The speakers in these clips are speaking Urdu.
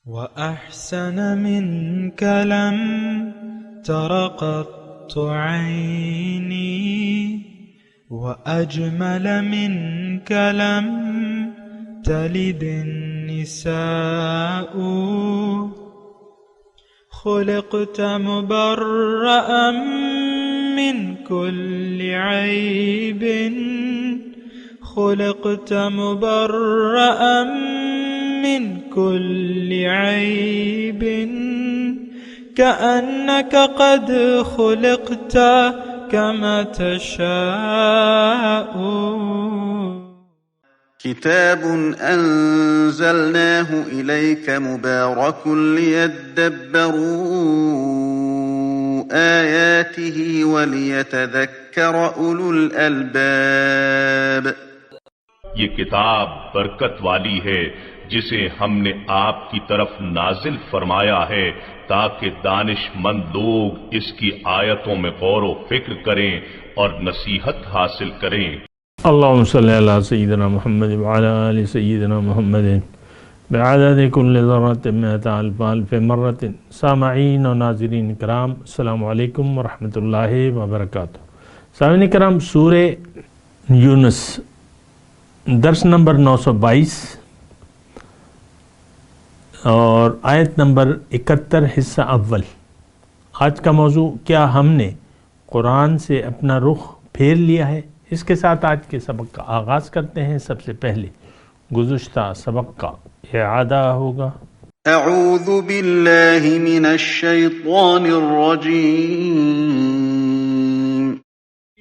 وأحسن منك لم تر قط عيني، وأجمل منك لم تلد النساء. خلقت مبرأ من كل عيب، خلقت مبرأ من كل عيب، كأنك قد خلقت كما تشاء. كتاب أنزلناه إليك مبارك ليدبروا آياته وليتذكر أولو الألباب. یہ کتاب برکت والی ہے جسے ہم نے آپ کی طرف نازل فرمایا ہے تاکہ دانش مند لوگ اس کی آیتوں میں غور و فکر کریں اور نصیحت حاصل کریں۔ اللہم صلی علی سیدنا محمد وعلی آل سیدنا محمد بعدد کل ذرۃ مئۃ الف الف مرۃ۔ سامعین و ناظرین کرام، السلام علیکم ورحمۃ اللہ وبرکاتہ۔ سامعین کرام، سورہ یونس درس نمبر 922 اور آیت نمبر 71 حصہ اول۔ آج کا موضوع، کیا ہم نے قرآن سے اپنا رخ پھیر لیا ہے؟ اس کے ساتھ آج کے سبق کا آغاز کرتے ہیں۔ سب سے پہلے گزشتہ سبق کا اعادہ ہوگا۔ اعوذ باللہ من الشیطان الرجیم۔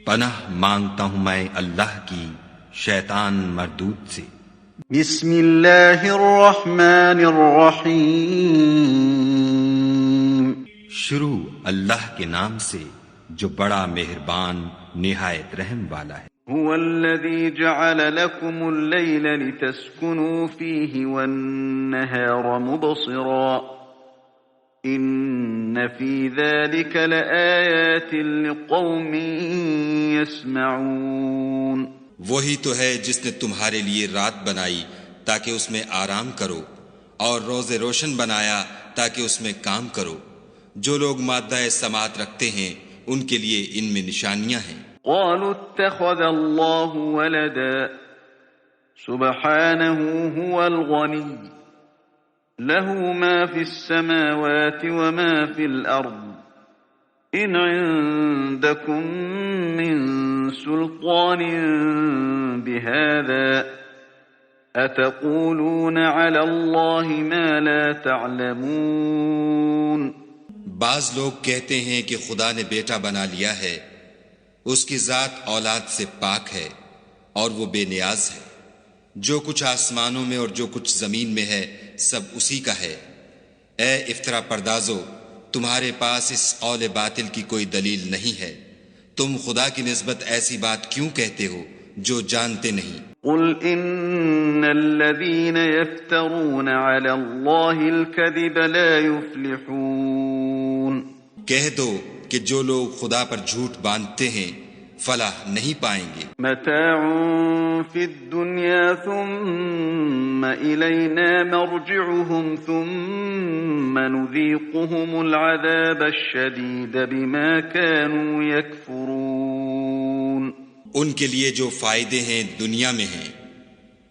پناہ مانگتا ہوں میں اللہ کی شیطان مردود سے۔ بسم اللہ الرحمن الرحیم۔ شروع اللہ کے نام سے جو بڑا مہربان نہایت رحم والا ہے۔ هو الذي جعل لكم الليل لتسكنوا فيه والنهار مبصرا إن في ذلك لآيات لقوم يسمعون۔ وہی تو ہے جس نے تمہارے لیے رات بنائی تاکہ اس میں آرام کرو، اور روز روشن بنایا تاکہ اس میں کام کرو۔ جو لوگ مادہ سماعت رکھتے ہیں ان کے لیے ان میں نشانیاں ہیں۔ قالوا اتخذ الله ولدا سبحانه هو الغني له ما في السماوات وما في الأرض إن عندكم من سلطان بهذا أتقولون على الله ما لا تعلمون۔ بعض لوگ کہتے ہیں کہ خدا نے بیٹا بنا لیا ہے، اس کی ذات اولاد سے پاک ہے اور وہ بے نیاز ہے۔ جو کچھ آسمانوں میں اور جو کچھ زمین میں ہے سب اسی کا ہے۔ اے افطرا پردازو، تمہارے پاس اس قول باطل کی کوئی دلیل نہیں ہے، تم خدا کی نسبت ایسی بات کیوں کہتے ہو جو جانتے نہیں؟ قل ان الذين يفترون على الله الكذب لا يفلحون۔ کہہ دو کہ جو لوگ خدا پر جھوٹ باندھتے ہیں فلاح نہیں پائیں گے۔ متاع فی الدنیا ثم الینا مرجعهم ثم نذیقهم العذاب الشدید بما كانوا یکفرون۔ ان کے لیے جو فائدے ہیں دنیا میں ہیں،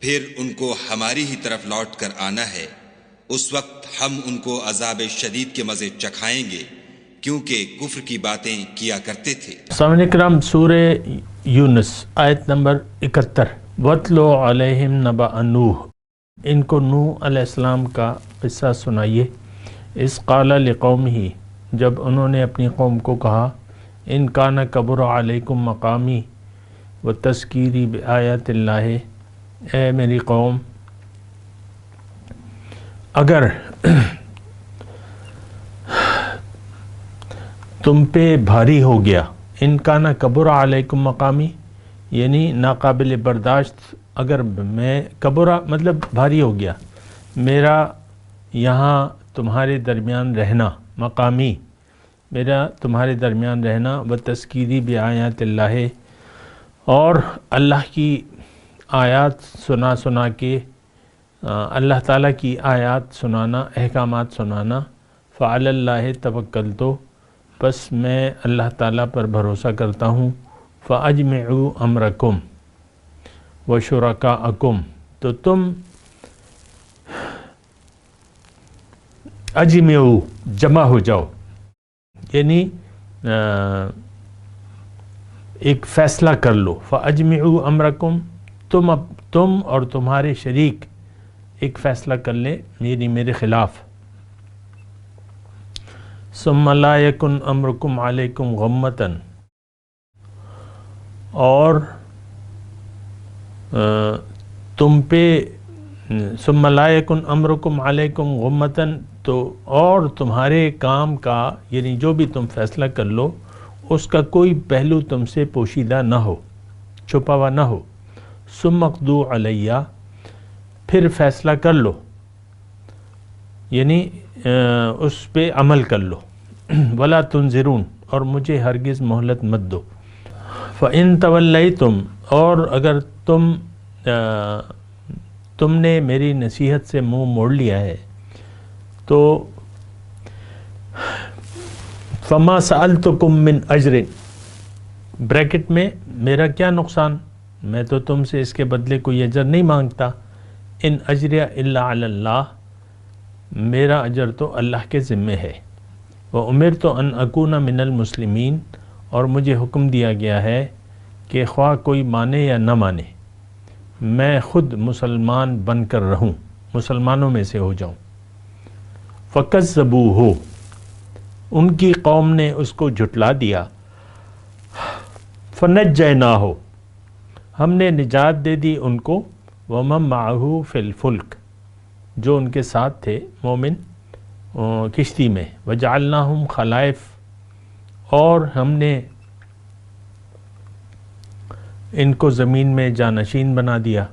پھر ان کو ہماری ہی طرف لوٹ کر آنا ہے، اس وقت ہم ان کو عذاب شدید کے مزے چکھائیں گے کیونکہ کفر کی باتیں کیا کرتے تھے۔ سامعین کرام، سورہ یونس آیت نمبر 71۔ وَاتْلُ عَلَيْهِمْ نَبَأَ نوح، ان کو نوح علیہ السلام کا قصہ سنائیے۔ اذ قال لقومہ، جب انہوں نے اپنی قوم کو کہا، ان کان کبر علیکم مقامی وتذکیری بآیات اللہ، اے میری قوم، اگر تم پہ بھاری ہو گیا، ان کا نہ کبر علیکم مقامی یعنی ناقابل برداشت، اگر میں کبرا مطلب بھاری ہو گیا میرا یہاں تمہارے درمیان رہنا، مقامی میرا تمہارے درمیان رہنا، و تذکیری بآیات اللہ، اور اللہ کی آیات سنا سنا کے اللہ تعالیٰ کی آیات سنانا، احکامات سنانا، فعلی اللہ توکلت، بس میں اللہ تعالیٰ پر بھروسہ کرتا ہوں، فاجمعوا امرکم وشرکاءکم، تو تم اجمعوا جمع ہو جاؤ، یعنی ایک فیصلہ کر لو، فاجمعوا امرکم، تم اور تمہارے شریک ایک فیصلہ کر لیں یعنی میرے خلاف، ثم لا یکن امرکم علیکم غمتن، اور تم پہ ثم لا یکن امرکم علیکم غمتن، تو اور تمہارے کام کا یعنی جو بھی تم فیصلہ کر لو اس کا کوئی پہلو تم سے پوشیدہ نہ ہو، چھپا ہوا نہ ہو، ثم اقضوا علیہ، پھر فیصلہ کر لو یعنی اس پہ عمل کر لو، ولا تنظرون، اور مجھے ہرگز مہلت مت دو، فَإِن تَوَلَّيْتُمْ، اور اگر تم نے میری نصیحت سے منہ موڑ لیا ہے تو فَمَا سَأَلْتُكُم مِّنْ أَجْرٍ، بریکٹ میں میرا کیا نقصان، میں تو تم سے اس کے بدلے کوئی اجر نہیں مانگتا، ان اجریہ الا علی اللہ، میرا اجر تو اللہ کے ذمے ہے، وَأُمِرْتُ أَنْ أَكُونَ مِنَ الْمُسْلِمِينَ، اور مجھے حکم دیا گیا ہے کہ خواہ کوئی مانے یا نہ مانے میں خود مسلمان بن کر رہوں، مسلمانوں میں سے ہو جاؤں، فَكَذَّبُوهُ، ان کی قوم نے اس کو جھٹلا دیا، فَنَجَّيْنَاهُ، ہم نے نجات دے دی ان کو، وَمَن مَّعَهُ فِي الْفُلْكِ، جو ان کے ساتھ تھے مومن کشتی میں، وَجَعَلْنَاهُمْ خَلَائِفَ، اور ہم نے ان کو زمین میں جانشین بنا دیا،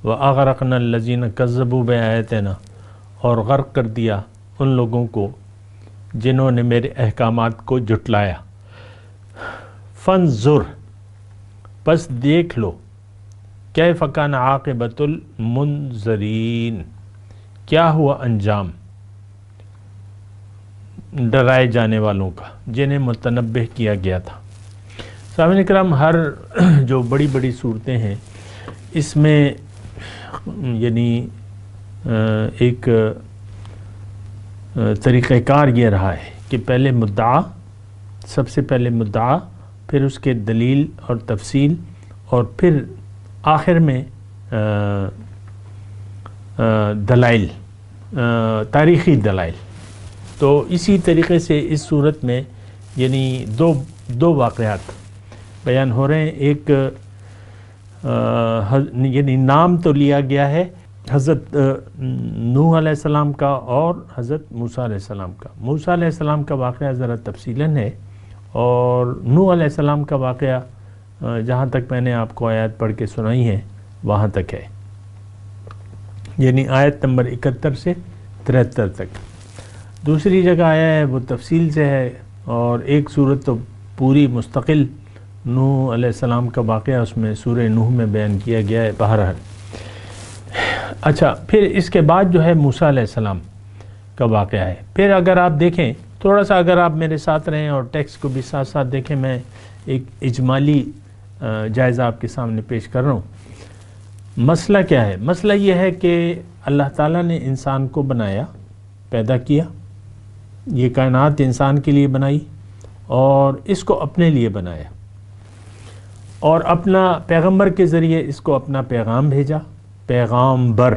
وَأَغْرَقْنَا الَّذِينَ كَذَّبُوا بِآيَاتِنَا، اور غرق کر دیا ان لوگوں کو جنہوں نے میرے احکامات کو جھٹلایا، فَانظُرْ، پس دیکھ لو، کیف کان عاقبۃ المنذرین، کیا ہوا انجام ڈرائے جانے والوں کا جنہیں متنبہ کیا گیا تھا۔ سامعین کرام، ہر جو بڑی بڑی صورتیں ہیں اس میں یعنی ایک طریقہ کار یہ رہا ہے کہ پہلے مدعا، سب سے پہلے مدعا، پھر اس کے دلیل اور تفصیل، اور پھر آخر میں دلائل، تاریخی دلائل۔ تو اسی طریقے سے اس صورت میں یعنی دو واقعات بیان ہو رہے ہیں، ایک یعنی نام تو لیا گیا ہے حضرت نوح علیہ السلام کا اور حضرت موسیٰ علیہ السلام کا۔ موسیٰ علیہ السلام کا واقعہ ذرا تفصیلاً ہے، اور نوح علیہ السلام کا واقعہ جہاں تک میں نے آپ کو آیات پڑھ کے سنائی ہے وہاں تک ہے، یعنی آیت نمبر 71 سے 73 تک۔ دوسری جگہ آیا ہے وہ تفصیل سے ہے، اور ایک صورت تو پوری مستقل نوح علیہ السلام کا واقعہ اس میں سورہ نوح میں بیان کیا گیا ہے بہرحال۔ اچھا، پھر اس کے بعد جو ہے موسیٰ علیہ السلام کا واقعہ ہے۔ پھر اگر آپ دیکھیں تھوڑا سا، اگر آپ میرے ساتھ رہیں اور ٹیکسٹ کو بھی ساتھ ساتھ دیکھیں، میں ایک اجمالی جائزہ آپ کے سامنے پیش کر رہا ہوں۔ مسئلہ کیا ہے؟ مسئلہ یہ ہے کہ اللہ تعالیٰ نے انسان کو بنایا، پیدا کیا، یہ کائنات انسان کے لیے بنائی، اور اس کو اپنے لیے بنایا، اور اپنا پیغمبر کے ذریعے اس کو اپنا پیغام بھیجا۔ پیغامبر،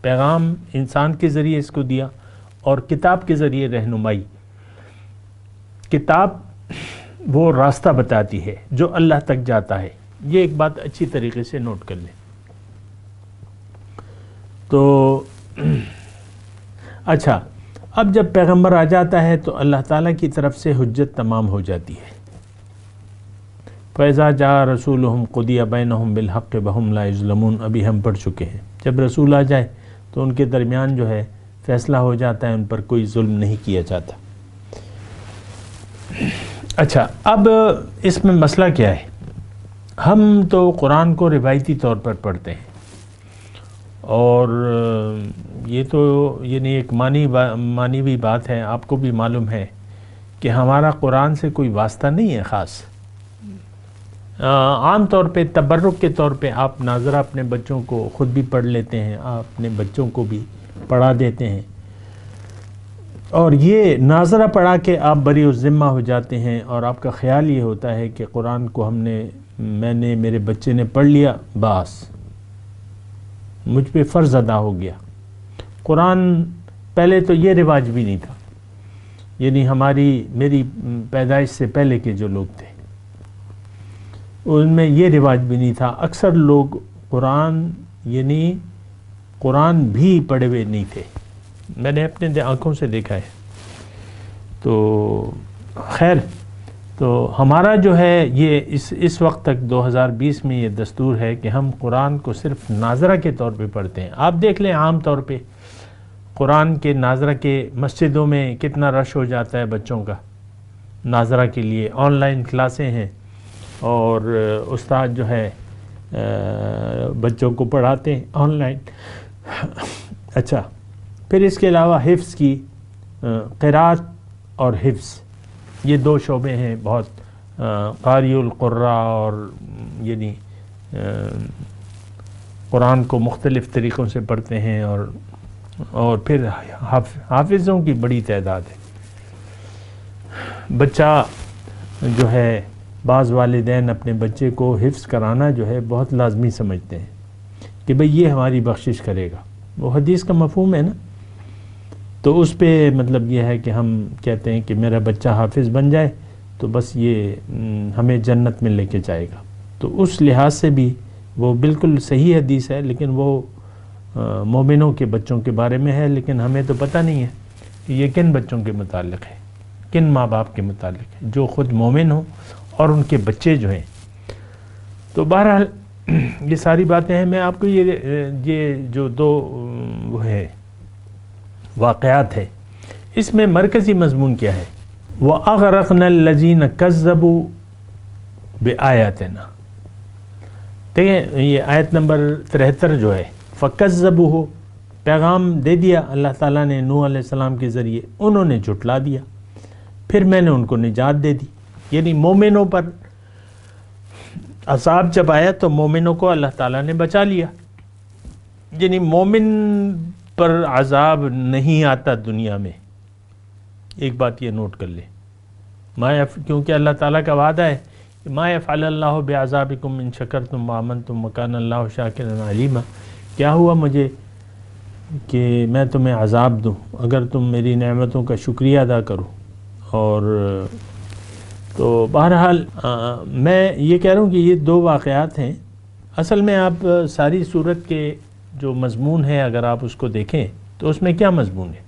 پیغام انسان کے ذریعے اس کو دیا، اور کتاب کے ذریعے رہنمائی۔ کتاب وہ راستہ بتاتی ہے جو اللہ تک جاتا ہے، یہ ایک بات اچھی طریقے سے نوٹ کر لیں۔ تو اچھا، اب جب پیغمبر آ جاتا ہے تو اللہ تعالیٰ کی طرف سے حجت تمام ہو جاتی ہے۔ فَإِذَا جَاءَ رَسُولُهُمْ قُضِيَ بَيْنَهُمْ بِالْحَقِّ وَهُمْ لَا يُظْلَمُونَ، ابھی ہم پڑھ چکے ہیں، جب رسول آ جائے تو ان کے درمیان جو ہے فیصلہ ہو جاتا ہے، ان پر کوئی ظلم نہیں کیا جاتا۔ اچھا، اب اس میں مسئلہ کیا ہے؟ ہم تو قرآن کو روایتی طور پر پڑھتے ہیں، اور یہ تو یعنی ایک معنوی بات ہے، آپ کو بھی معلوم ہے کہ ہمارا قرآن سے کوئی واسطہ نہیں ہے خاص. عام طور پہ تبرک کے طور پہ آپ ناظرہ اپنے بچوں کو خود بھی پڑھ لیتے ہیں، آپ اپنے بچوں کو بھی پڑھا دیتے ہیں، اور یہ ناظرہ پڑھا کے آپ بری الذمہ ہو جاتے ہیں، اور آپ کا خیال یہ ہوتا ہے کہ قرآن کو میں نے میرے بچے نے پڑھ لیا، بس مجھ پہ فرض ادا ہو گیا. قرآن پہلے تو یہ رواج بھی نہیں تھا، یعنی میری پیدائش سے پہلے کے جو لوگ تھے ان میں یہ رواج بھی نہیں تھا. اکثر لوگ قرآن بھی پڑھے ہوئے نہیں تھے، میں نے اپنے آنکھوں سے دیکھا ہے. تو خیر، تو ہمارا جو ہے یہ اس وقت تک 2020 میں یہ دستور ہے کہ ہم قرآن کو صرف ناظرہ کے طور پہ پڑھتے ہیں. آپ دیکھ لیں عام طور پہ قرآن کے ناظرہ کے مسجدوں میں کتنا رش ہو جاتا ہے بچوں کا ناظرہ کے لیے. آن لائن کلاسیں ہیں اور استاد جو ہے بچوں کو پڑھاتے ہیں آن لائن. اچھا، پھر اس کے علاوہ حفظ کی قرات اور حفظ، یہ دو شعبے ہیں بہت. قاری القراء اور یعنی قرآن کو مختلف طریقوں سے پڑھتے ہیں، اور پھر حافظوں کی بڑی تعداد ہے. بچہ جو ہے، بعض والدین اپنے بچے کو حفظ کرانا جو ہے بہت لازمی سمجھتے ہیں کہ بھئی یہ ہماری بخشش کرے گا. وہ حدیث کا مفہوم ہے نا، تو اس پہ مطلب یہ ہے کہ ہم کہتے ہیں کہ میرا بچہ حافظ بن جائے تو بس یہ ہمیں جنت میں لے کے جائے گا. تو اس لحاظ سے بھی وہ بالکل صحیح حدیث ہے، لیکن وہ مومنوں کے بچوں کے بارے میں ہے. لیکن ہمیں تو پتہ نہیں ہے کہ یہ کن بچوں کے متعلق ہے، کن ماں باپ کے متعلق ہے، جو خود مومن ہوں اور ان کے بچے جو ہیں. تو بہرحال یہ ساری باتیں ہیں. میں آپ کو یہ جو دو وہ ہے واقعات ہے، اس میں مرکزی مضمون کیا ہے؟ وَأَغْرَقْنَا الَّذِينَ كَذَّبُوا بِآيَاتِنَا. دیکھیں یہ آیت نمبر 73 جو ہے، فَكَذَّبُوهُ، پیغام دے دیا اللہ تعالیٰ نے نوح علیہ السلام کے ذریعے، انہوں نے جھٹلا دیا، پھر میں نے ان کو نجات دے دی. یعنی مومنوں پر عذاب جب آیا تو مومنوں کو اللہ تعالیٰ نے بچا لیا. یعنی مومن پر عذاب نہیں آتا دنیا میں. ایک بات یہ نوٹ کر لیں، کیونکہ اللہ تعالیٰ کا وعدہ ہے کہ ما یفعل اللہ بعذابکم ان شکرتم وآمنتم وکان اللہ شاکرا علیما. کیا ہوا مجھے کہ میں تمہیں عذاب دوں اگر تم میری نعمتوں کا شکریہ ادا کرو. اور تو بہرحال میں یہ کہہ رہا ہوں کہ یہ دو واقعات ہیں. اصل میں آپ ساری سورت کے جو مضمون ہے اگر آپ اس کو دیکھیں تو اس میں کیا مضمون ہے؟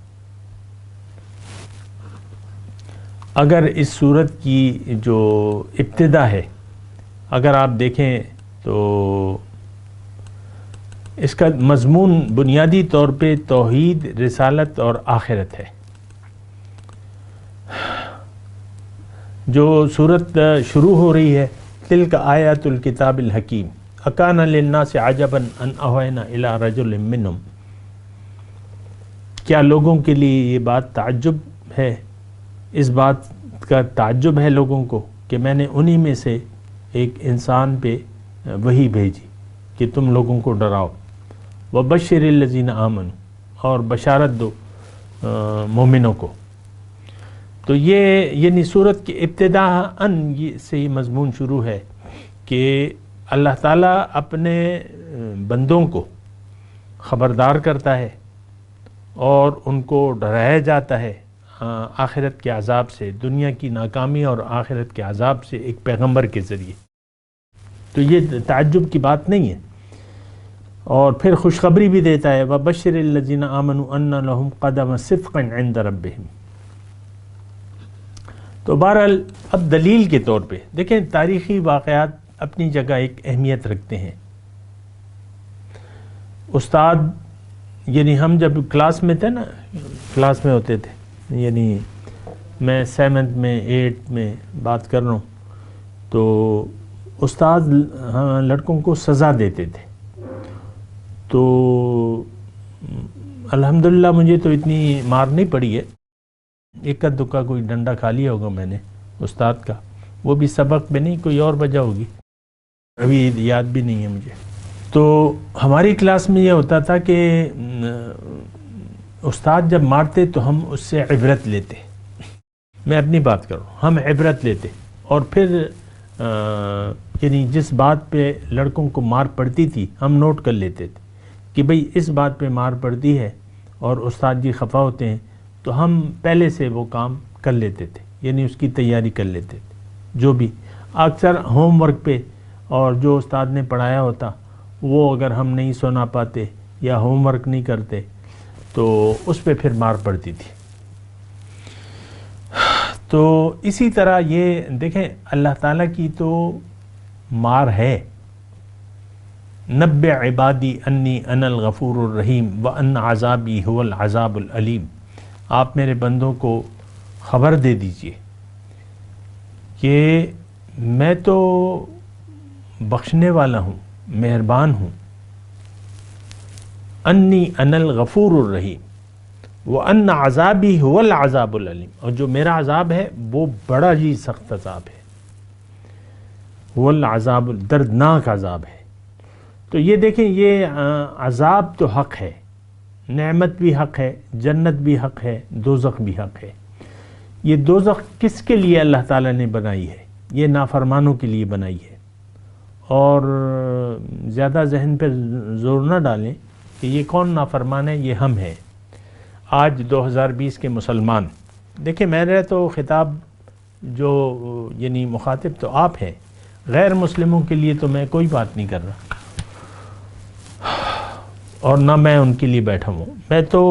اگر اس سورت کی جو ابتدا ہے اگر آپ دیکھیں تو اس کا مضمون بنیادی طور پہ توحید، رسالت اور آخرت ہے. جو سورت شروع ہو رہی ہے، تلک آیات الکتاب الحکیم اکان للناس عجبا ان اوحینا الی رجل منہم. کیا لوگوں کے لیے یہ بات تعجب ہے؟ اس بات کا تعجب ہے لوگوں کو کہ میں نے انہی میں سے ایک انسان پہ وحی بھیجی کہ تم لوگوں کو ڈراؤ. وبشر الذین آمنوا، اور بشارت دو مومنوں کو. تو یہ یعنی سورت کی ابتدا سے ہی مضمون شروع ہے کہ اللہ تعالیٰ اپنے بندوں کو خبردار کرتا ہے اور ان کو ڈرایا جاتا ہے آخرت کے عذاب سے، دنیا کی ناکامی اور آخرت کے عذاب سے ایک پیغمبر کے ذریعے. تو یہ تعجب کی بات نہیں ہے. اور پھر خوشخبری بھی دیتا ہے وَبَشِّرِ الَّذِينَ آمَنُوا أَنَّ لَهُمْ قَدَمَ صِدْقٍ عِنْدَ رَبِّهِمْ. تو بہرحال اب دلیل کے طور پہ دیکھیں، تاریخی واقعات اپنی جگہ ایک اہمیت رکھتے ہیں. استاد یعنی ہم جب کلاس میں تھے نا، کلاس میں ہوتے تھے، یعنی میں 7th میں 8th میں بات کر رہا ہوں، تو استاد لڑکوں کو سزا دیتے تھے. تو الحمدللہ مجھے تو اتنی مار نہیں پڑی ہے، ایک دکا کوئی ڈنڈا کھا لیا ہوگا میں نے استاد کا، وہ بھی سبق میں نہیں، کوئی اور وجہ ہوگی، ابھی یاد بھی نہیں ہے مجھے۔ تو ہماری کلاس میں یہ ہوتا تھا کہ استاد جب مارتے تو ہم اس سے عبرت لیتے، میں اپنی بات کروں، ہم عبرت لیتے، اور پھر یعنی جس بات پہ لڑکوں کو مار پڑتی تھی ہم نوٹ کر لیتے تھے کہ بھئی اس بات پہ مار پڑتی ہے اور استاد جی خفا ہوتے ہیں، تو ہم پہلے سے وہ کام کر لیتے تھے، یعنی اس کی تیاری کر لیتے تھے۔ جو بھی اکثر ہوم ورک پہ اور جو استاد نے پڑھایا ہوتا وہ اگر ہم نہیں سنا پاتے یا ہوم ورک نہیں کرتے تو اس پہ پھر مار پڑتی تھی۔ تو اسی طرح یہ دیکھیں اللہ تعالیٰ کی تو مار ہے، نبّ عبادی انی انا الغفور الرحیم وان عذابی هو العذاب العلیم، آپ میرے بندوں کو خبر دے دیجئے کہ میں تو بخشنے والا ہوں، مہربان ہوں، انی انا الغفور الرحیم وان عذابی هو العذاب العلیم، اور جو میرا عذاب ہے وہ بڑا ہی سخت عذاب ہے، وہ العذاب دردناک عذاب ہے۔ تو یہ دیکھیں یہ عذاب تو حق ہے، نعمت بھی حق ہے، جنت بھی حق ہے، دوزخ بھی حق ہے۔ یہ دوزخ کس کے لیے اللہ تعالیٰ نے بنائی ہے؟ یہ نافرمانوں کے لیے بنائی ہے، اور زیادہ ذہن پہ زور نہ ڈالیں کہ یہ کون نافرمان ہے، یہ ہم ہیں۔ آج 2020 کے مسلمان دیکھیں، میرا تو خطاب جو یعنی مخاطب تو آپ ہیں، غیر مسلموں کے لیے تو میں کوئی بات نہیں کر رہا، اور نہ میں ان کے لیے بیٹھا ہوں۔ میں تو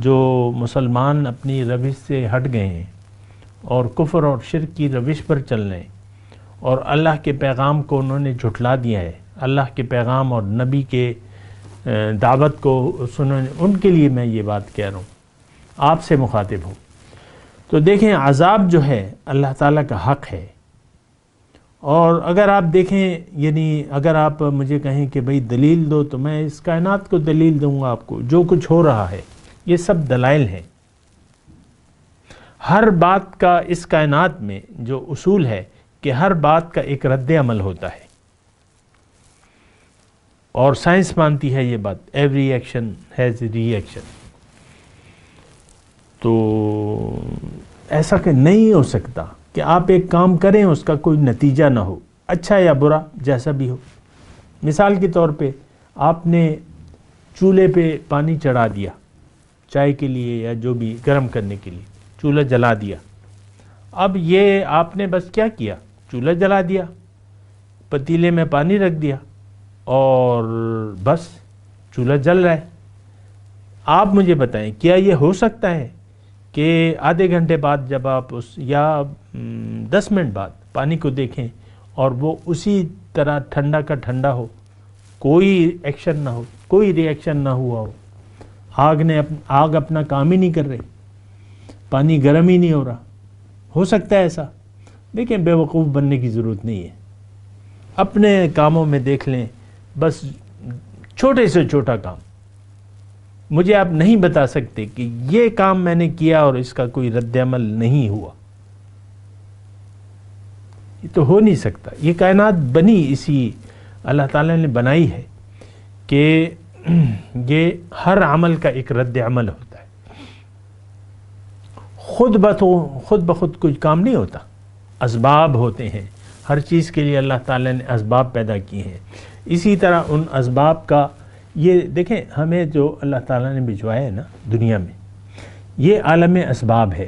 جو مسلمان اپنی روش سے ہٹ گئے ہیں اور کفر اور شرک کی روش پر چل رہے ہیں اور اللہ کے پیغام کو انہوں نے جھٹلا دیا ہے، اللہ کے پیغام اور نبی کے دعوت کو سننے، ان کے لیے میں یہ بات کہہ رہا ہوں، آپ سے مخاطب ہوں۔ تو دیکھیں عذاب جو ہے اللہ تعالیٰ کا حق ہے، اور اگر آپ دیکھیں یعنی اگر آپ مجھے کہیں کہ بھئی دلیل دو تو میں اس کائنات کو دلیل دوں گا آپ کو، جو کچھ ہو رہا ہے یہ سب دلائل ہیں۔ ہر بات کا اس کائنات میں جو اصول ہے کہ ہر بات کا ایک رد عمل ہوتا ہے، اور سائنس مانتی ہے یہ بات، every action has a reaction. تو ایسا کہ نہیں ہو سکتا کہ آپ ایک کام کریں اس کا کوئی نتیجہ نہ ہو، اچھا یا برا جیسا بھی ہو۔ مثال کے طور پہ آپ نے چولہے پہ پانی چڑھا دیا چائے کے لیے یا جو بھی گرم کرنے کے لیے، چولہا جلا دیا۔ اب یہ آپ نے بس کیا کیا، چولہا جلا دیا، پتیلے میں پانی رکھ دیا اور بس چولہا جل رہا ہے۔ آپ مجھے بتائیں کیا یہ ہو سکتا ہے کہ آدھے گھنٹے بعد جب آپ یا 10 منٹ بعد پانی کو دیکھیں اور وہ اسی طرح ٹھنڈا کا ٹھنڈا ہو، کوئی ایکشن نہ ہو، کوئی ری ایکشن نہ ہوا ہو، آگ اپنا کام ہی نہیں کر رہی، پانی گرم ہی نہیں ہو رہا؟ ہو سکتا ہے ایسا؟ دیکھیں بے وقوف بننے کی ضرورت نہیں ہے، اپنے کاموں میں دیکھ لیں، بس چھوٹے سے چھوٹا کام مجھے آپ نہیں بتا سکتے کہ یہ کام میں نے کیا اور اس کا کوئی رد عمل نہیں ہوا، یہ تو ہو نہیں سکتا۔ یہ کائنات بنی اسی اللہ تعالیٰ نے بنائی ہے کہ یہ ہر عمل کا ایک رد عمل ہوتا ہے، خود بخود کچھ کام نہیں ہوتا، اسباب ہوتے ہیں، ہر چیز کے لیے اللہ تعالیٰ نے اسباب پیدا کیے ہیں۔ اسی طرح ان اسباب کا یہ دیکھیں، ہمیں جو اللہ تعالیٰ نے بھجوایا ہے نا دنیا میں، یہ عالم اسباب ہے۔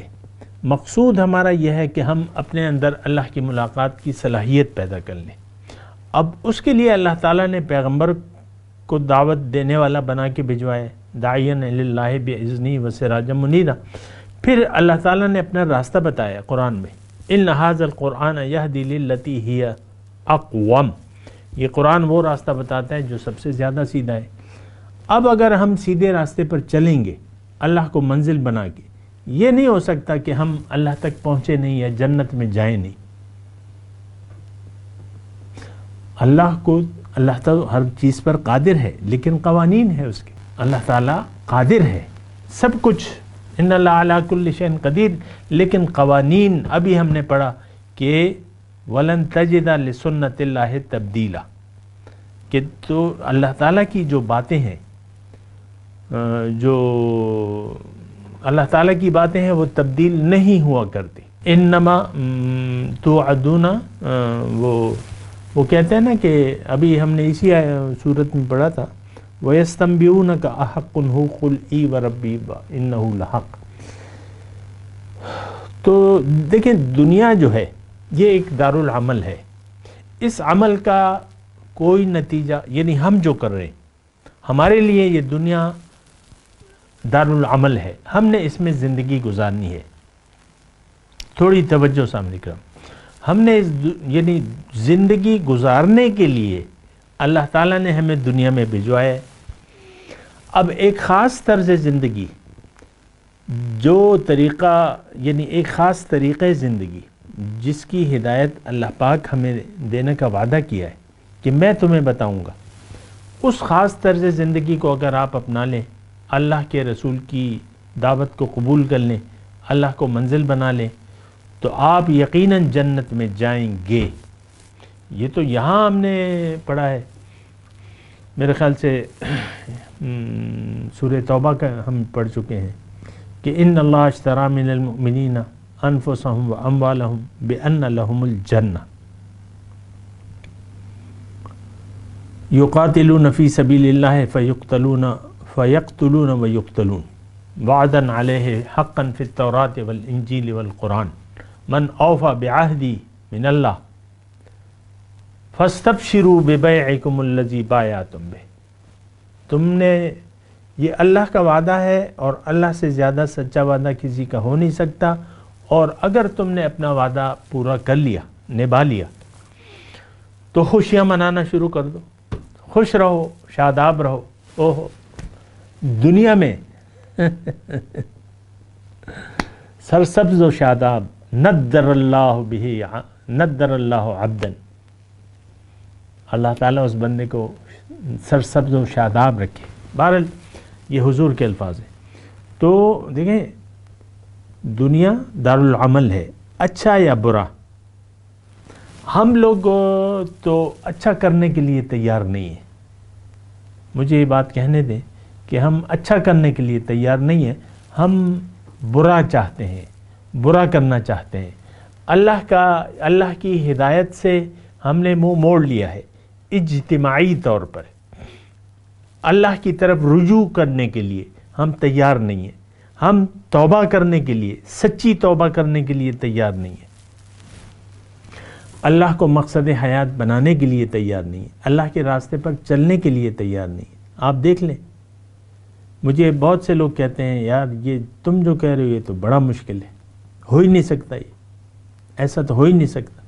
مقصود ہمارا یہ ہے کہ ہم اپنے اندر اللہ کی ملاقات کی صلاحیت پیدا کر لیں۔ اب اس کے لیے اللہ تعالیٰ نے پیغمبر کو دعوت دینے والا بنا کے بھجوایا ہے، داعیاً الی اللہ بإذنہ وسراجا منیرا۔ پھر اللہ تعالیٰ نے اپنا راستہ بتایا قرآن میں، ان ھذا القرآن یہدی للتی ہی اقوم، یہ قرآن وہ راستہ بتاتا ہے جو سب سے زیادہ سیدھا ہے۔ اب اگر ہم سیدھے راستے پر چلیں گے اللہ کو منزل بنا کے، یہ نہیں ہو سکتا کہ ہم اللہ تک پہنچے نہیں یا جنت میں جائیں نہیں۔ اللہ کو اللہ تو ہر چیز پر قادر ہے، لیکن قوانین ہے اس کے. اللہ تعالیٰ قادر ہے سب کچھ، ان اللہ علی کل شیء قدیر، لیکن قوانین ابھی ہم نے پڑھا کہ وَلَن تَجِدَ لِسُنَّتِ اللَّهِ تَبْدِيلًا، کہ تو اللہ تعالیٰ کی جو باتیں ہیں، جو اللہ تعالیٰ کی باتیں ہیں وہ تبدیل نہیں ہوا کرتی. انما توعدون، وہ کہتے ہیں نا کہ ابھی ہم نے اسی صورت میں پڑھا تھا وَيَسْتَنْبِئُونَكَ أَحَقٌّ هُوَ قُلْ إِي وَرَبِّي إِنَّهُ لَحَقٌّ. تو دیکھیں دنیا جو ہے یہ ایک دارالعمل ہے، اس عمل کا کوئی نتیجہ، یعنی ہم جو کر رہے ہیں ہمارے لیے یہ دنیا دارالعمل ہے، ہم نے اس میں زندگی گزارنی ہے. تھوڑی توجہ سامنے کرم، ہم نے یعنی زندگی گزارنے کے لیے اللہ تعالیٰ نے ہمیں دنیا میں بھجوایا ہے. اب ایک خاص طرز زندگی، جو طریقہ یعنی ایک خاص طریقہ زندگی جس کی ہدایت اللہ پاک ہمیں دینے کا وعدہ کیا ہے کہ میں تمہیں بتاؤں گا، اس خاص طرز زندگی کو اگر آپ اپنا لیں، اللہ کے رسول کی دعوت کو قبول کر لیں، اللہ کو منزل بنا لیں، تو آپ یقیناً جنت میں جائیں گے. یہ تو یہاں ہم نے پڑھا ہے، میرے خیال سے سورہ توبہ کا ہم پڑھ چکے ہیں کہ ان اللہ اشتری من المؤمنین انفسهم واموالهم بان لهم الجنہ یقاتلون فی سبیل اللہ فیقتلون ویقتلون وعدا علیہ حقا فی التوراۃ والانجیل والقرآن من اوفی بعہدی من اللہ فاستبشروا ببیعکم الذی بایعتم بہ. تم نے یہ اللہ کا وعدہ ہے اور اللہ سے زیادہ سچا وعدہ کسی کا ہو نہیں سکتا، اور اگر تم نے اپنا وعدہ پورا کر لیا، نبھا لیا، تو خوشیاں منانا شروع کر دو، خوش رہو، شاداب رہو. اوہ دنیا میں سرسبز و شاداب، ندر اللہ بہ، ندر اللہ عبدا، اللہ تعالیٰ اس بندے کو سرسبز و شاداب رکھے. بہرحال یہ حضور کے الفاظ ہیں. تو دیکھیں دنیا دارالعمل ہے، اچھا یا برا. ہم لوگ تو اچھا کرنے کے لیے تیار نہیں ہیں. مجھے یہ بات کہنے دیں کہ ہم اچھا کرنے کے لیے تیار نہیں ہیں، ہم برا چاہتے ہیں، برا کرنا چاہتے ہیں. اللہ کی ہدایت سے ہم نے منہ موڑ لیا ہے. اجتماعی طور پر اللہ کی طرف رجوع کرنے کے لیے ہم تیار نہیں ہیں. ہم توبہ کرنے کے لیے، سچی توبہ کرنے کے لیے تیار نہیں ہیں. اللہ کو مقصد حیات بنانے کے لیے تیار نہیں ہیں. اللہ کے راستے پر چلنے کے لیے تیار نہیں ہیں. آپ دیکھ لیں، مجھے بہت سے لوگ کہتے ہیں یار یہ تم جو کہہ رہے ہو یہ تو بڑا مشکل ہے، ہو ہی نہیں سکتا، یہ ایسا تو ہو ہی نہیں سکتا.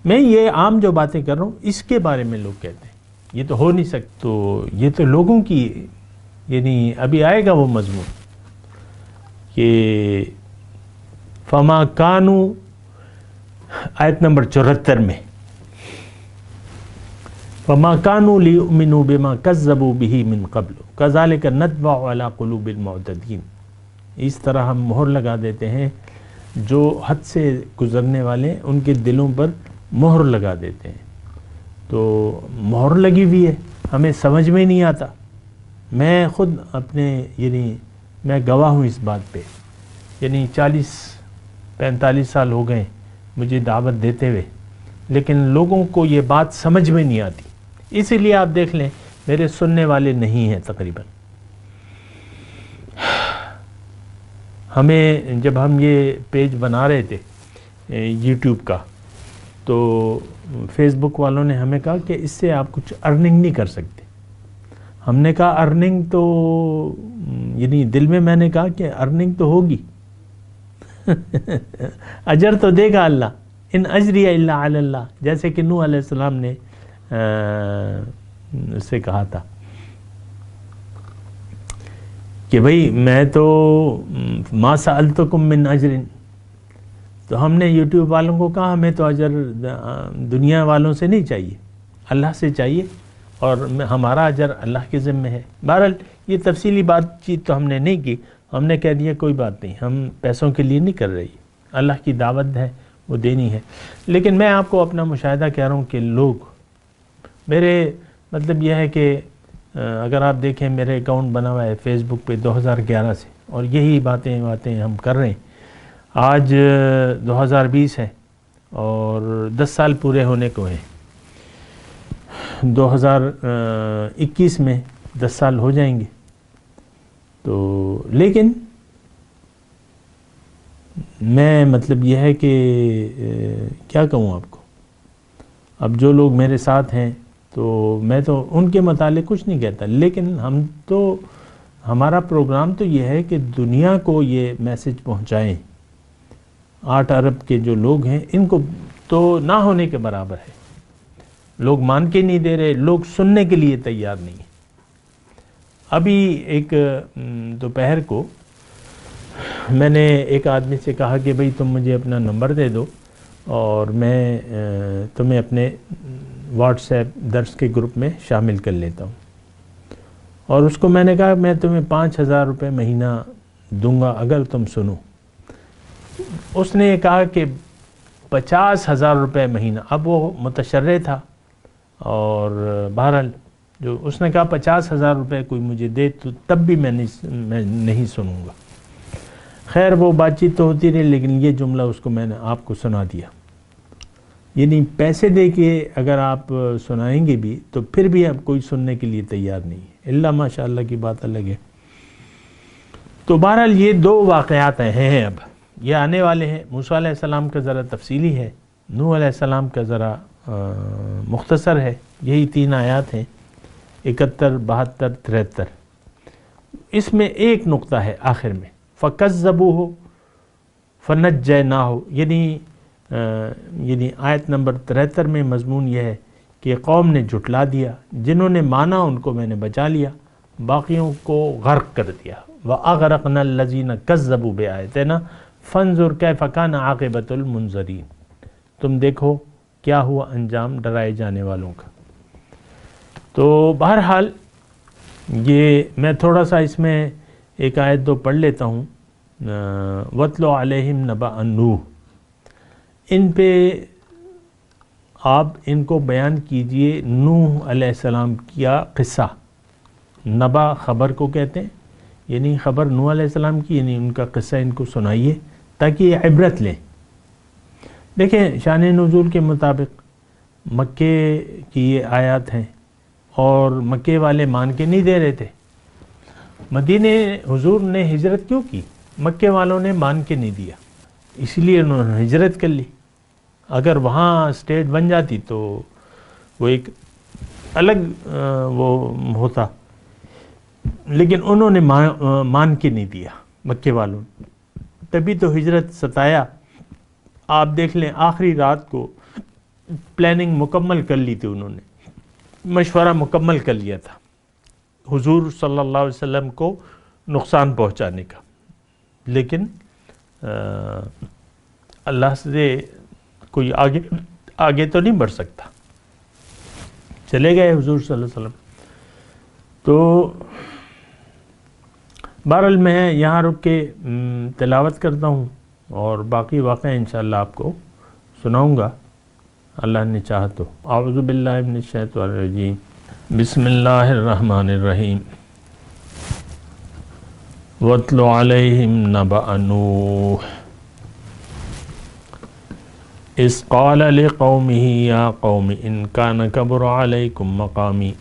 میں یہ عام جو باتیں کر رہا ہوں اس کے بارے میں لوگ کہتے ہیں یہ تو ہو نہیں سکتا. تو یہ تو لوگوں کی، یعنی ابھی آئے گا وہ مضمون کہ فما کانوا، آیت نمبر 74 میں، فما کانوا لیؤمنوا بما کذبوا به من قبل کذالک نطبع علی قلوب المعتدین. اس طرح ہم مہر لگا دیتے ہیں جو حد سے گزرنے والے، ان کے دلوں پر مہر لگا دیتے ہیں. تو مہر لگی ہوئی ہے، ہمیں سمجھ میں نہیں آتا. میں خود اپنے یعنی میں گواہ ہوں اس بات پہ، یعنی 40-45 سال ہو گئے مجھے دعوت دیتے ہوئے، لیکن لوگوں کو یہ بات سمجھ میں نہیں آتی. اسی لیے آپ دیکھ لیں میرے سننے والے نہیں ہیں تقریباً. ہمیں جب ہم یہ پیج بنا رہے تھے یوٹیوب کا، تو فیس بک والوں نے ہمیں کہا کہ اس سے آپ کچھ ارننگ نہیں کر سکتے. ہم نے کہا ارننگ تو، یعنی دل میں نے کہا کہ ارننگ تو ہوگی اجر تو دے گا اللہ، ان اجری الا علی اللہ، جیسے کہ نوح علیہ السلام نے اس سے کہا تھا کہ بھئی میں تو ما سألتکم من اجر. تو ہم نے یوٹیوب والوں کو کہا ہمیں تو اجر دنیا والوں سے نہیں چاہیے، اللہ سے چاہیے. اور ہمارا اجر اللہ کے ذمہ ہے۔ بہرحال یہ تفصیلی بات چیت تو ہم نے نہیں کی، ہم نے کہہ دیا کوئی بات نہیں، ہم پیسوں کے لیے نہیں کر رہی، اللہ کی دعوت ہے وہ دینی ہے۔ لیکن میں آپ کو اپنا مشاہدہ کہہ رہا ہوں کہ لوگ، میرے مطلب یہ ہے کہ اگر آپ دیکھیں میرے اکاؤنٹ بنا ہوا ہے فیس بک پہ 2011 سے، اور یہی باتیں ہم کر رہے ہیں۔ آج 2020 ہے اور 10 سال پورے ہونے کو ہیں، 2021 میں 10 سال ہو جائیں گے۔ تو لیکن میں مطلب یہ ہے کہ کیا کہوں آپ کو، اب جو لوگ میرے ساتھ ہیں تو میں تو ان کے متعلق کچھ نہیں کہتا، لیکن ہمارا پروگرام تو یہ ہے کہ دنیا کو یہ میسج پہنچائیں۔ 8 ارب کے جو لوگ ہیں ان کو تو نہ ہونے کے برابر ہے، لوگ مان کے نہیں دے رہے، لوگ سننے کے لیے تیار نہیں ہیں۔ ابھی ایک دوپہر کو میں نے ایک آدمی سے کہا کہ بھئی تم مجھے اپنا نمبر دے دو اور میں تمہیں اپنے واٹس ایپ درس کے گروپ میں شامل کر لیتا ہوں، اور اس کو میں نے کہا میں تمہیں 5,000 روپے مہینہ دوں گا اگر تم سنو۔ اس نے کہا کہ 50,000 روپے مہینہ، اب وہ متشرع تھا، اور بہرحال جو اس نے کہا 50,000 روپے کوئی مجھے دے تو تب بھی میں نہیں سنوں گا۔ خیر وہ بات چیت تو ہوتی رہی، لیکن یہ جملہ اس کو میں نے آپ کو سنا دیا۔ یعنی پیسے دے کے اگر آپ سنائیں گے بھی تو پھر بھی اب کوئی سننے کے لیے تیار نہیں ہے، اللہ ماشاء اللہ کی بات الگ ہے۔ تو بہرحال یہ 2 واقعات ہیں، اب یہ آنے والے ہیں۔ موسیٰ علیہ السلام کا ذرا تفصیلی ہے، نوح علیہ السلام کا ذرا مختصر ہے، یہی 3 آیات ہیں، 71، 72، 73۔ اس میں ایک نقطہ ہے آخر میں، فَكَذَّبُوهُ فَنَجَّيْنَاهُ، یعنی آیت نمبر 73 میں مضمون یہ ہے کہ قوم نے جھٹلا دیا، جنہوں نے مانا ان کو میں نے بچا لیا، باقیوں کو غرق کر دیا۔ وَأَغْرَقْنَا الَّذِينَ كَذَّبُوا بِآيَاتِنَا فَانظُرْ كَيْفَ كَانَ عَاقِبَةُ الْمُنذَرِينَ، تم دیکھو کیا ہوا انجام ڈرائے جانے والوں کا۔ تو بہرحال یہ میں تھوڑا سا اس میں ایک آیت 2 پڑھ لیتا ہوں۔ وَاتْلُ عَلَيْهِمْ نَبَأَ نُوحٍ، ان پہ آپ ان کو بیان کیجئے نوح علیہ السلام کیا قصہ۔ نبا خبر کو کہتے ہیں، یعنی خبر نوح علیہ السلام کی، یعنی ان کا قصہ ان کو سنائیے تاکہ یہ عبرت لیں۔ دیکھیں شان نزول کے مطابق مکے کی یہ آیات ہیں، اور مکے والے مان کے نہیں دے رہے تھے۔ مدینے حضور نے ہجرت کیوں کی؟ مکے والوں نے مان کے نہیں دیا، اس لیے انہوں نے ہجرت کر لی۔ اگر وہاں اسٹیٹ بن جاتی تو وہ ایک الگ وہ ہوتا، لیکن انہوں نے مان کے نہیں دیا مکے والوں نے، تبھی تو ہجرت ستایا۔ آپ دیکھ لیں آخری رات کو پلاننگ مکمل کر لی تھی انہوں نے، مشورہ مکمل کر لیا تھا حضور صلی اللہ علیہ وسلم کو نقصان پہنچانے کا، لیکن اللہ سے کوئی آگے تو نہیں بڑھ سکتا، چلے گئے حضور صلی اللہ علیہ وسلم۔ تو بہرحال میں یہاں رک کے تلاوت کرتا ہوں، اور باقی واقعہ انشاءاللہ آپ کو سناؤں گا اللہ نے چاہا تو۔ اعوذ باللہ من الشیطان الرجیم، بسم اللہ الرحمن الرحیم۔ وَاتْلُ عَلَيْهِمْ نَبَأَ نُوحٍ إِذْ قَالَ لِقَوْمِهِ يَا قَوْمِ إِنْ كَانَ كَبُرَ عَلَيْكُمْ مَقَامِي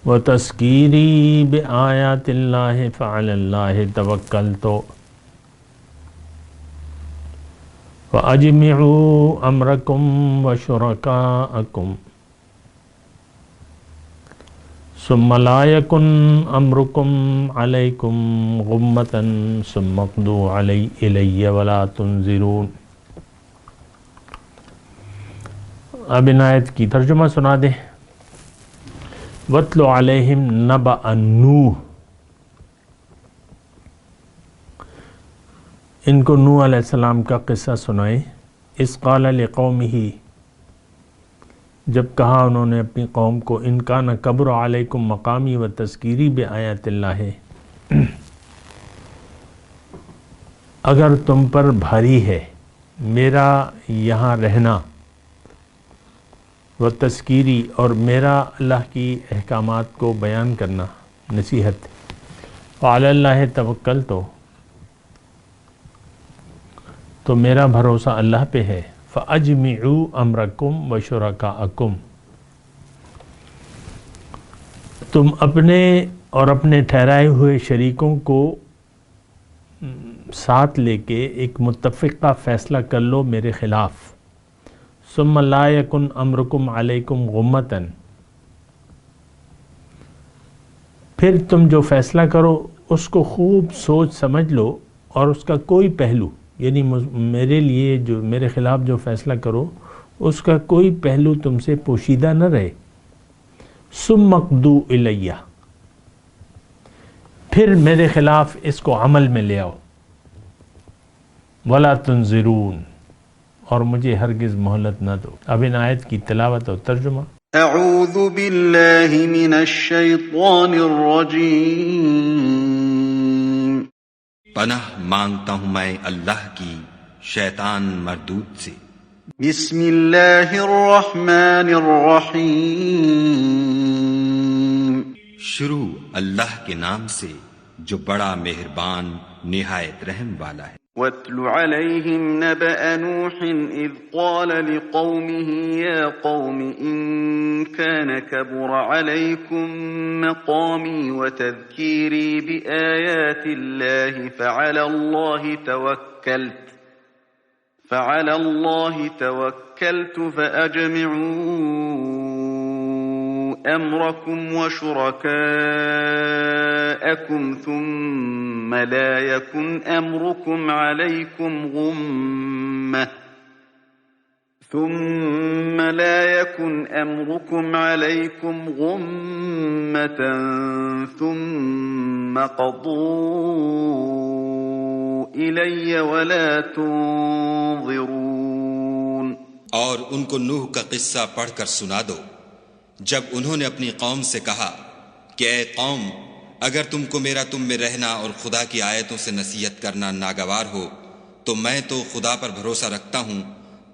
وَتَذْكِيرِي بِآيَاتِ اللَّهِ فَعَلَى اللَّهِ تَوَكَّلْتُ فَأَجْمِعُوا أَمْرَكُمْ وَشُرَكَاءَكُمْ ثُمَّ لَا يَكُنْ أَمْرُكُمْ عَلَيْكُمْ غُمَّةً ثُمَّ اقْضُوا إِلَيَّ وَلَا تُنْظِرُونَ۔ اب ان آیت کی ترجمہ سنا دیں۔ وَاتْلُ عَلَيْهِمْ نَبَأَ نُوحٍ، ان کو نوح علیہ السلام کا قصہ سنائیں۔ اِذْ قَالَ لِقَوْمِهِ، جب کہا انہوں نے اپنی قوم کو ان کان کبر علیکم مقامی و تذکیری بآیات اللہ، اگر تم پر بھاری ہے میرا یہاں رہنا، و تذکیری اور میرا اللہ کی احکامات کو بیان کرنا، نصیحت، وعلی اللہ توکلت، تو میرا بھروسہ اللہ پہ ہے، فاجمعوا امرکم و شرکاءکم، تم اپنے اور اپنے ٹھہرائے ہوئے شریکوں کو ساتھ لے کے ایک متفقہ فیصلہ کر لو میرے خلاف، ثم لا یکن امرکم علیکم غمتن، پھر تم جو فیصلہ کرو اس کو خوب سوچ سمجھ لو، اور اس کا کوئی پہلو، یعنی میرے لیے جو میرے خلاف جو فیصلہ کرو اس کا کوئی پہلو تم سے پوشیدہ نہ رہے، ثم اقضوا الیہ، پھر میرے خلاف اس کو عمل میں لے آؤ، ولا تنظرون، اور مجھے ہرگز مہلت نہ دو۔ اب ان آیت کی تلاوت اور ترجمہ۔ اعوذ باللہ من الشیطان الرجیم، پناہ مانگتا ہوں میں اللہ کی شیطان مردود سے۔ بسم اللہ الرحمن الرحیم، شروع اللہ کے نام سے جو بڑا مہربان نہایت رحم والا ہے۔ وَاتْلُ عَلَيْهِمْ نَبَأَ نُوحٍ إِذْ قَالَ لِقَوْمِهِ يَا قَوْمِ إِنْ كَانَ كَبُرَ عَلَيْكُمْ مَقَامِي وَتَذْكِيرِي بِآيَاتِ اللَّهِ فَعَلَى اللَّهِ تَوَكَّلْتُ فَأَجْمِعُوا أَمْرَكُمْ وَشُرَكَاءَكُمْ ثُمَّ لَا يَكُنْ أَمْرُكُمْ عَلَيْكُمْ غُمَّةً ثُمَّ قَضُوا إِلَيَّ وَلَا تُنظِرُونَ۔ اور ان کو نوح کا قصہ پڑھ کر سنا دو جب انہوں نے اپنی قوم سے کہا کہ اے قوم، اگر تم کو میرا تم میں رہنا اور خدا کی آیتوں سے نصیحت کرنا ناگوار ہو تو میں تو خدا پر بھروسہ رکھتا ہوں،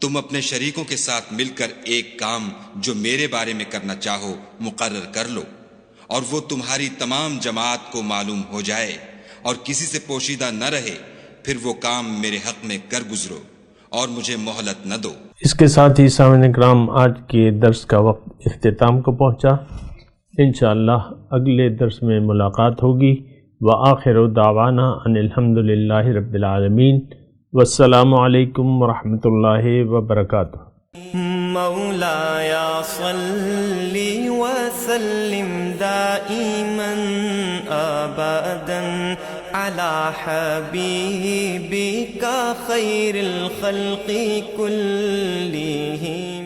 تم اپنے شریکوں کے ساتھ مل کر ایک کام جو میرے بارے میں کرنا چاہو مقرر کر لو، اور وہ تمہاری تمام جماعت کو معلوم ہو جائے اور کسی سے پوشیدہ نہ رہے، پھر وہ کام میرے حق میں کر گزرو اور مجھے مہلت نہ دو۔ اس کے ساتھ ہی سامعین کرام آج کے درس کا وقت اختتام کو پہنچا۔ انشاءاللہ اگلے درس میں ملاقات ہوگی۔ وآخر دعوانا ان الحمدللہ رب العالمین، والسلام علیکم ورحمۃ اللہ وبرکاتہ۔ مولایا صلی وسلم دائما ابدا علی حبیبک خیر الخلق کلہم۔